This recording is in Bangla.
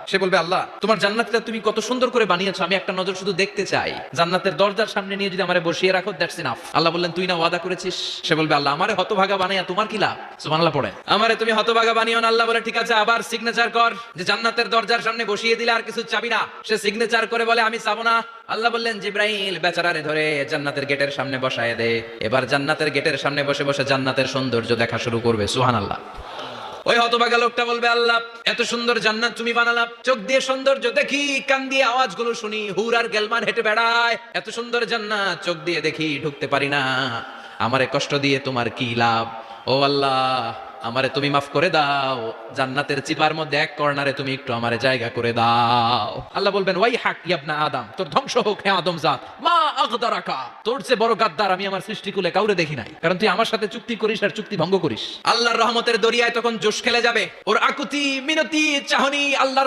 সে বলবে আল্লাহ তোমার জান্নাতটা তুমি কত সুন্দর করে বানিয়েছো, আমি একটা নজর শুধু দেখতে চাই। জান্নাতের দরজার সামনে নিয়ে যদি আমারে বসিয়ে রাখো, দ্যাটস ইনাফ। আল্লাহ বললেন তুই না ওয়াদা করেছিস। সে বলবে আল্লাহ আমারে হতভাগা বানাইয়া তোমার কি লাভ? সুবহানাল্লাহ পড়ে। আমারে তুমি হতভাগা বানিও না। আল্লাহ বলে ঠিক আছে, আবার সিগনেচার কর যে জান্নাতের দরজার সামনে বসিয়ে দিলে আর কিছু চাবি না। সে সিগনেচার করে বলে আমি চাবো না। আল্লাহ বললেন জিব্রাইল বেচারারে ধরে জান্নাতের গেটের সামনে বসায় দে। এবার জান্নাতের গেটের সামনে বসে বসে জান্নাতের সৌন্দর্য দেখা শুরু করবে। সুবহানাল্লাহ। ওই হতভাগা লোকটা বলবে আল্লাহ এত সুন্দর জান্নাত তুমি বানালাম, চোখ দিয়ে সৌন্দর্য দেখি, কান দিয়ে আওয়াজগুলো শুনি, হুর আর গেলমান হেঁটে বেড়ায়, এত সুন্দর জান্নাত চোখ দিয়ে দেখি, ঢুকতে পারি না, আমারে কষ্ট দিয়ে তোমার কি লাভ? ও আল্লাহ আমারে তুমি মাফ করে দাও, জান্নাতের চিপার মধ্যে এক কর্নারে তুমি একটু আমারে জায়গা করে দাও। আল্লাহ বলবেন ওয়াই হাক ইবনা আদম, তোর ধ্বংস হোক হে আদম জাত, মা আগদারাকা, তোর চেয়ে বড় গাদ্দার আমি আমার সৃষ্টিকুলে কাউরে দেখি নাই, কারণ তুই আমার সাথে চুক্তি করিস আর চুক্তি ভঙ্গ করিস। আল্লাহর রহমতের দরিয়ায় তখন জোশ খেলে যাবে, ওর আকুতি মিনতি চাহনি আল্লাহর